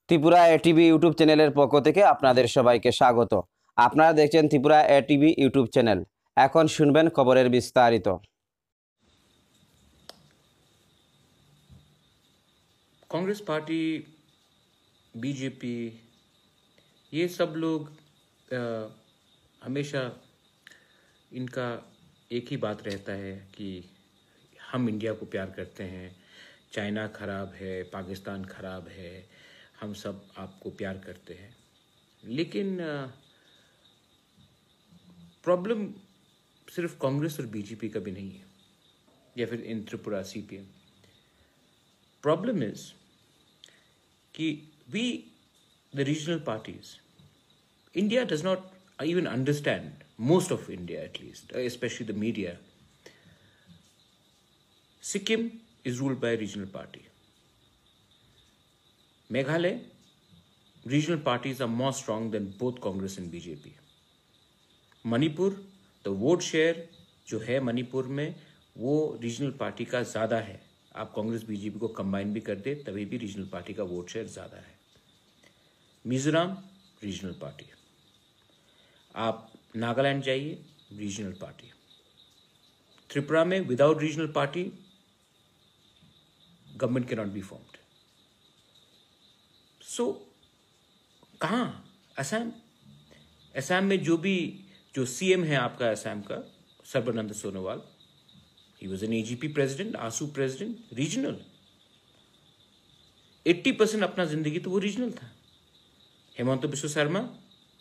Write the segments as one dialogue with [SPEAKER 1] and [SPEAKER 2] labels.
[SPEAKER 1] Tripura ATV YouTube চ্যানেলের পক্ষ থেকে আপনাদের সবাইকে স্বাগত। আপনারা দেখছেন ত্রিপুরা এটিভি ইউটিউব চ্যানেল। এখন শুনবেন খবরের বিস্তারিত।
[SPEAKER 2] कांग्रेस पार्टी, बीजेपी, ये सब लोग हमेशा इनका एक ही बात रहता है कि हम इंडिया को प्यार करते हैं, चाइना खराब है, पाकिस्तान खराब है, हम सब आपको प्यार करते हैं। लेकिन प्रॉब्लम सिर्फ कांग्रेस और बीजेपी का भी नहीं है, या फिर इन त्रिपुरा सीपीएम। प्रॉब्लम इज कि we, the regional parties, India does not even understand, most of India at least, especially the media. Sikkim is ruled by a regional party. Meghalaya, regional parties are more strong than both Congress and BJP. Manipur, the vote share जो है मणिपुर में वो regional party का ज़्यादा है। आप Congress BJP को combine भी कर दे तभी भी रीजनल पार्टी का वोट शेयर ज़्यादा है। मिजोरम रीजनल पार्टी, आप नागालैंड जाइए रीजनल पार्टी। त्रिपुरा में without regional party government can not be formed. So कहाँ? असम में जो सीएम है आपका असम का, Sarbananda Sonowal, he was an AGP president, Aasu president, regional। 80% अपना जिंदगी तो वो रीजनल था। हेमंत बिश्व शर्मा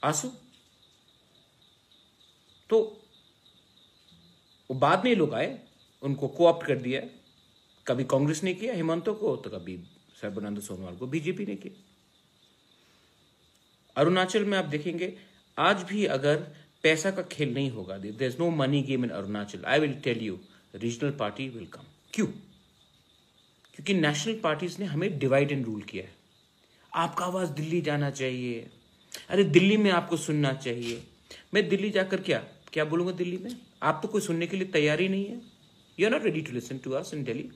[SPEAKER 2] आसू, तो वो बाद में लोग आए, उनको कोऑप्ट कर दिया। कभी कांग्रेस ने किया हेमंत को, तो कभी सर्बानंद सोनोवाल को बीजेपी ने किया। अरुणाचल में आप देखेंगे आज भी अगर पैसा का खेल नहीं होगा, there is no money game in Arunachal, I will tell you regional party will come. क्यों? क्योंकि नेशनल पार्टीज ने हमें डिवाइड एंड रूल किया है। आपका आवाज दिल्ली जाना चाहिए, अरे दिल्ली में आपको सुनना चाहिए। मैं दिल्ली जाकर क्या बोलूंगा दिल्ली में? आप तो कोई सुनने के लिए तैयार ही नहीं है। You are not ready to listen to us in Delhi.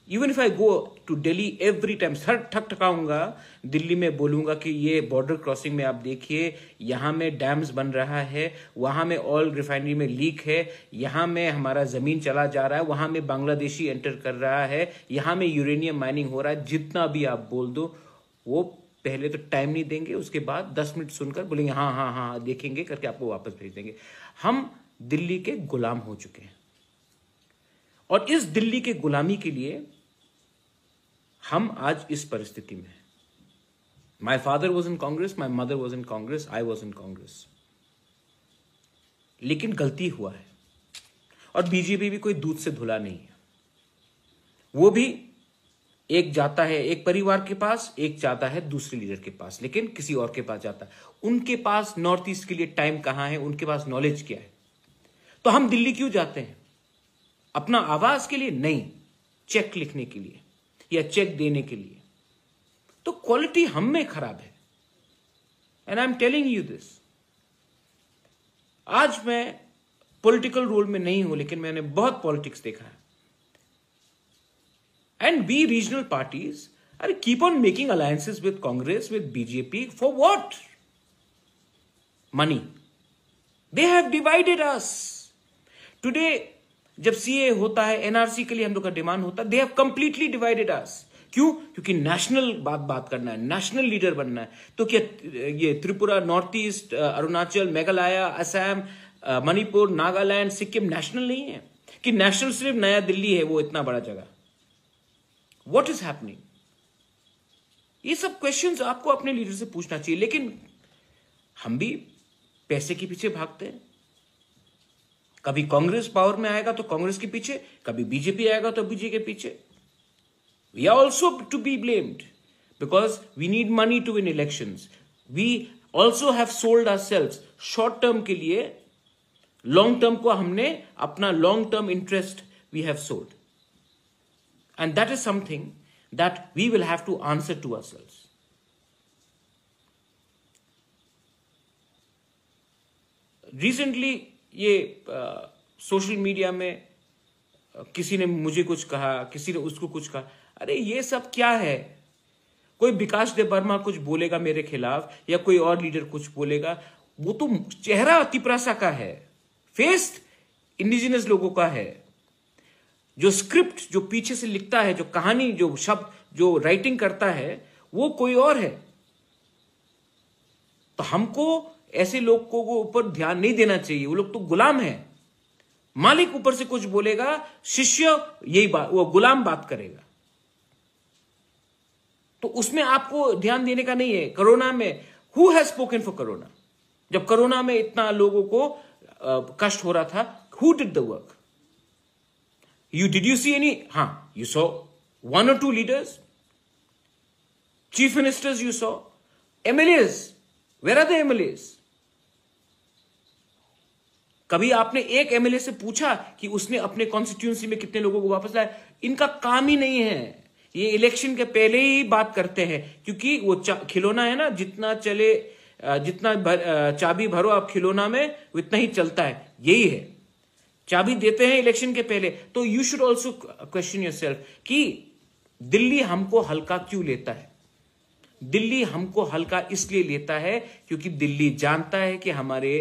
[SPEAKER 2] Even if I go to Delhi every time, sir ठकाऊंगा दिल्ली में, बोलूंगा कि ये बॉर्डर क्रॉसिंग में आप देखिए, यहां में डैम्स बन रहा है, वहां में ऑयल रिफाइनरी में लीक है, यहां में हमारा जमीन चला जा रहा है, वहां में बांग्लादेशी एंटर कर रहा है, यहां में यूरेनियम माइनिंग हो रहा है। जितना भी आप बोल दो, वो पहले तो टाइम नहीं देंगे, उसके बाद 10 मिनट सुनकर बोलेंगे हाँ हाँ हाँ देखेंगे करके आपको वापस भेज देंगे। हम दिल्ली के गुलाम हो चुके हैं, और इस दिल्ली के गुलामी के लिए हम आज इस परिस्थिति में हैं। My father was in Congress, my mother was in Congress, I was in Congress. लेकिन गलती हुआ है, और बीजेपी भी कोई दूध से धुला नहीं है। वो भी एक जाता है एक परिवार के पास, एक जाता है दूसरे लीडर के पास, लेकिन किसी और के पास जाता है। उनके पास नॉर्थ ईस्ट के लिए टाइम कहां है, उनके पास नॉलेज क्या है? तो हम दिल्ली क्यों जाते हैं? अपना आवाज के लिए नहीं, चेक लिखने के लिए या चेक देने के लिए। तो क्वालिटी हम में खराब है, and I am telling you this. आज मैं पॉलिटिकल रोल में नहीं हूं, लेकिन मैंने बहुत पॉलिटिक्स देखा है। And we regional parties are keep on making alliances with Congress, with BJP, for what? Money. They have divided us. Today जब सीए होता है, एनआरसी के लिए हम लोग का डिमांड होता है, दे हैव कंप्लीटली डिवाइडेड अस। क्यों? क्योंकि नेशनल बात करना है, नेशनल लीडर बनना है। तो क्या ये Tripura, north east, Arunachal, Meghalaya, Assam, Manipur, Nagaland, Sikkim national नहीं है? कि नेशनल सिर्फ नया दिल्ली है, वो इतना बड़ा जगह? What is happening? ये सब क्वेश्चंस आपको अपने लीडर से पूछना चाहिए। लेकिन हम भी पैसे के पीछे भागते हैं। कभी कांग्रेस पावर में आएगा तो कांग्रेस के पीछे, कभी बीजेपी आएगा तो बीजेपी के पीछे। We are also to be blamed because we need money to win elections. We also have sold ourselves. Short term के लिए लॉन्ग टर्म को हमने अपना long term interest we have sold, and that is something that we will have to answer to ourselves. Recently ये social media में किसी ने मुझे कुछ कहा, किसी ने उसको कुछ कहा। अरे ये सब क्या है? कोई विकास देव वर्मा कुछ बोलेगा मेरे खिलाफ या कोई और लीडर कुछ बोलेगा, वो तो चेहरा तिपरासा का है, फेस इंडिजिनस लोगों का है। जो स्क्रिप्ट जो पीछे से लिखता है, जो कहानी, जो शब्द, जो राइटिंग करता है, वो कोई और है। तो हमको ऐसे लोग को ऊपर ध्यान नहीं देना चाहिए। वो लोग तो गुलाम है। मालिक ऊपर से कुछ बोलेगा, शिष्य यही बात, वो गुलाम बात करेगा। तो उसमें आपको ध्यान देने का नहीं है। कोरोना में who has spoken for corona? जब कोरोना में इतना लोगों को कष्ट हो रहा था, who did the work? Did you see any? You saw one or two leaders, chief ministers you saw, MLAs. Where are the MLAs? कभी आपने एक MLA से पूछा कि उसने अपने कॉन्स्टिट्यूंसी में कितने लोगों को वापस लाया? इनका काम ही नहीं है। ये इलेक्शन के पहले ही बात करते हैं, क्योंकि वो खिलौना है ना, जितना चले, चाबी भरो आप खिलौना में, उतना ही चलता है। यही है, चाबी देते हैं इलेक्शन के पहले। तो you should also question yourself कि दिल्ली हमको हल्का क्यों लेता है? दिल्ली हमको हल्का इसलिए लेता है क्योंकि दिल्ली जानता है कि हमारे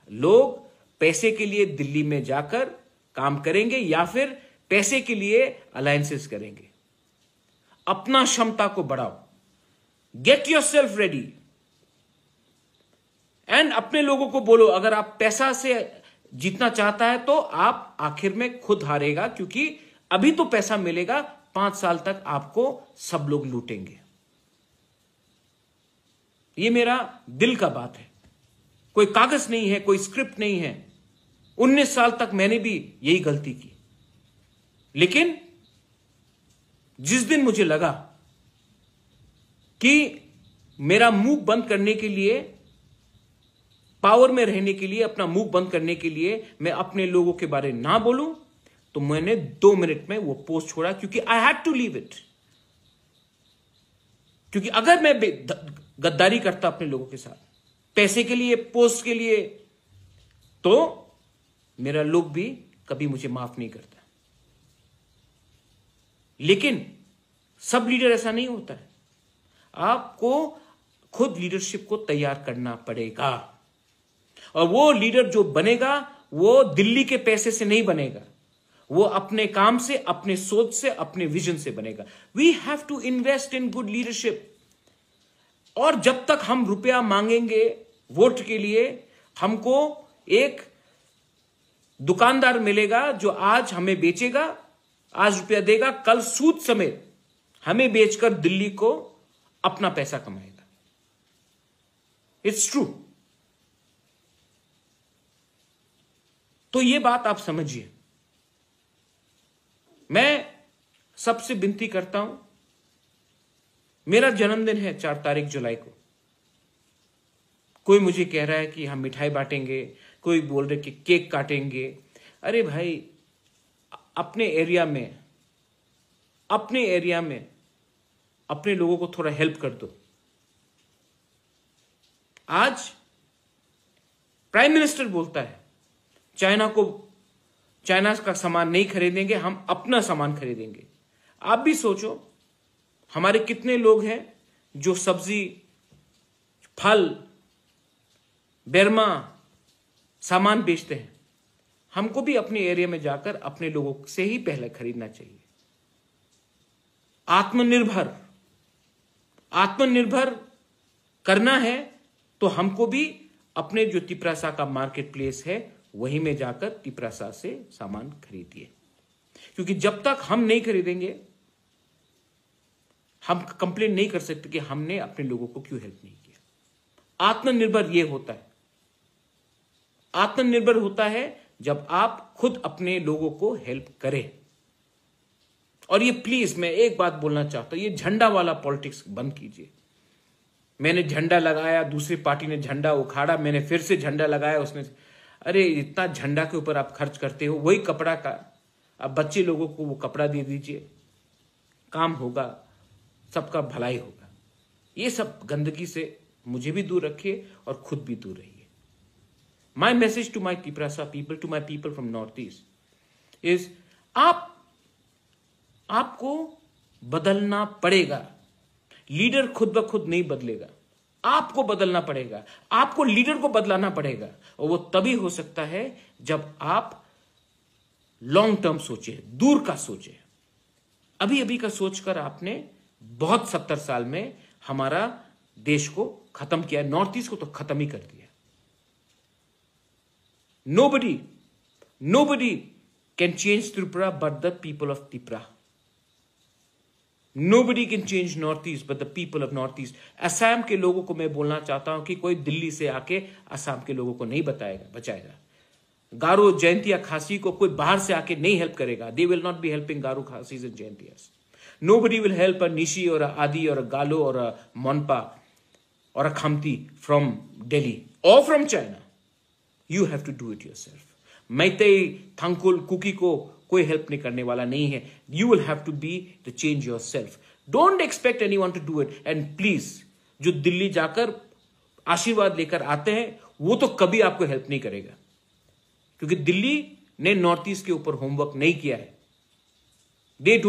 [SPEAKER 2] लोग पैसे के लिए दिल्ली में जाकर काम करेंगे या फिर पैसे के लिए अलायंसेस करेंगे। अपना क्षमता को बढ़ाओ, गेट योरसेल्फ रेडी, एंड अपने लोगों को बोलो, अगर आप पैसा से जीतना चाहता है तो आप आखिर में खुद हारेगा, क्योंकि अभी तो पैसा मिलेगा, 5 साल तक आपको सब लोग लूटेंगे। ये मेरा दिल का बात है, कोई कागज नहीं है, कोई स्क्रिप्ट नहीं है। 19 साल तक मैंने भी यही गलती की, लेकिन जिस दिन मुझे लगा कि मेरा मुंह बंद करने के लिए, पावर में रहने के लिए, अपना मुंह बंद करने के लिए मैं अपने लोगों के बारे में ना बोलूं, तो मैंने 2 मिनट में वो पोस्ट छोड़ा, क्योंकि I had to leave it. क्योंकि अगर मैं गद्दारी करता अपने लोगों के साथ पैसे के लिए, पोस्ट के लिए, तो मेरा लोग भी कभी मुझे माफ नहीं करता। लेकिन सब लीडर ऐसा नहीं होता है। आपको खुद लीडरशिप को तैयार करना पड़ेगा, और वो लीडर जो बनेगा वो दिल्ली के पैसे से नहीं बनेगा, वो अपने काम से, अपने सोच से, अपने विजन से बनेगा। We have to invest in good leadership. और जब तक हम रुपया मांगेंगे वोट के लिए, हमको एक दुकानदार मिलेगा जो आज हमें बेचेगा, आज रुपया देगा, कल सूद समेत हमें बेचकर दिल्ली को अपना पैसा कमाएगा। It's true. तो ये बात आप समझिए। मैं सबसे विनती करता हूं, मेरा जन्मदिन है 4 तारीख जुलाई को। कोई मुझे कह रहा है कि हम मिठाई बांटेंगे, कोई बोल रहे कि केक काटेंगे। अरे भाई, अपने एरिया में अपने लोगों को थोड़ा हेल्प कर दो। आज प्राइम मिनिस्टर बोलता है चाइना का सामान नहीं खरीदेंगे, हम अपना सामान खरीदेंगे। आप भी सोचो, हमारे कितने लोग हैं जो सब्जी, फल, बेरमा सामान बेचते हैं। हमको भी अपने एरिया में जाकर अपने लोगों से ही पहले खरीदना चाहिए। आत्मनिर्भर करना है तो हमको भी अपने जो तिपरासा का मार्केट प्लेस है वहीं में जाकर तिपरासा से सामान खरीदिए, क्योंकि जब तक हम नहीं खरीदेंगे हम कंप्लेन नहीं कर सकते कि हमने अपने लोगों को क्यों हेल्प नहीं किया। आत्मनिर्भर ये होता है, आत्मनिर्भर होता है जब आप खुद अपने लोगों को हेल्प करें। और ये प्लीज मैं एक बात बोलना चाहता हूं, ये झंडा वाला पॉलिटिक्स बंद कीजिए। मैंने झंडा लगाया, दूसरी पार्टी ने झंडा उखाड़ा, मैंने फिर से झंडा लगाया, उसने, अरे इतना झंडा के ऊपर आप खर्च करते हो, वही कपड़ा का अब बच्चे लोगों को वो कपड़ा दे दीजिए, काम होगा, सबका भलाई होगा। ये सब गंदगी से मुझे भी दूर रखिए और खुद भी दूर रहिए। My message to my Tiprasa people, to my people from north east is, आपको बदलना पड़ेगा। लीडर खुद ब खुद नहीं बदलेगा, आपको बदलना पड़ेगा, आपको लीडर को बदलाना पड़ेगा। और वो तभी हो सकता है जब आप लॉन्ग टर्म सोचे, दूर का सोचे। अभी अभी का सोचकर आपने बहुत 70 साल में हमारा देश को खत्म किया, नॉर्थ ईस्ट को तो खत्म ही कर दिया। Nobody can change Tripura but the people of Tripura. Nobody can change Northeast but the people of Northeast. Assam के लोगों को मैं बोलना चाहता हूं कि कोई दिल्ली से आके असम के लोगों को नहीं बचाएगा। गारो, जयंतिया, खासी को कोई बाहर से आके नहीं हेल्प करेगा। They will not be helping Garu, Khasis and Jayantiyas. Nobody will help a Nishi or a Adi or a Galo or a Monpa or a Khamti from Delhi or from China. You have to do it yourself. Meitei, Tangkhul, Kuki को कोई help नहीं करने वाला नहीं है। You will have to be the change yourself. Don't expect anyone to do it. And please, जो दिल्ली जाकर आशीर्वाद लेकर आते हैं वो तो कभी आपको हेल्प नहीं करेगा, क्योंकि दिल्ली ने नॉर्थ ईस्ट के ऊपर होमवर्क नहीं किया है। they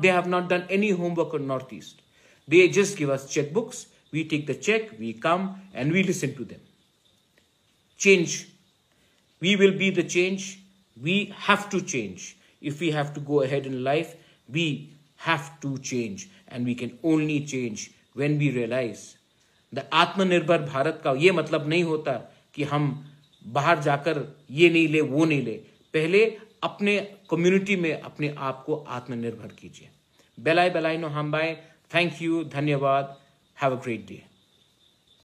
[SPEAKER 2] have not done any homework on Northeast. They just give us checkbooks. We take the check, we come and we listen to them. Change. We will be the change. We have to change. If we have to go ahead in life, we have to change. And we can only change when we realize the आत्मनिर्भर भारत का ये मतलब नहीं होता कि हम बाहर जाकर ये नहीं ले वो नहीं ले। पहले अपने कम्युनिटी में अपने आप को आत्मनिर्भर कीजिए। बेलाई बेलाई नो हम बाय। थैंक यू, धन्यवाद। Have a great day.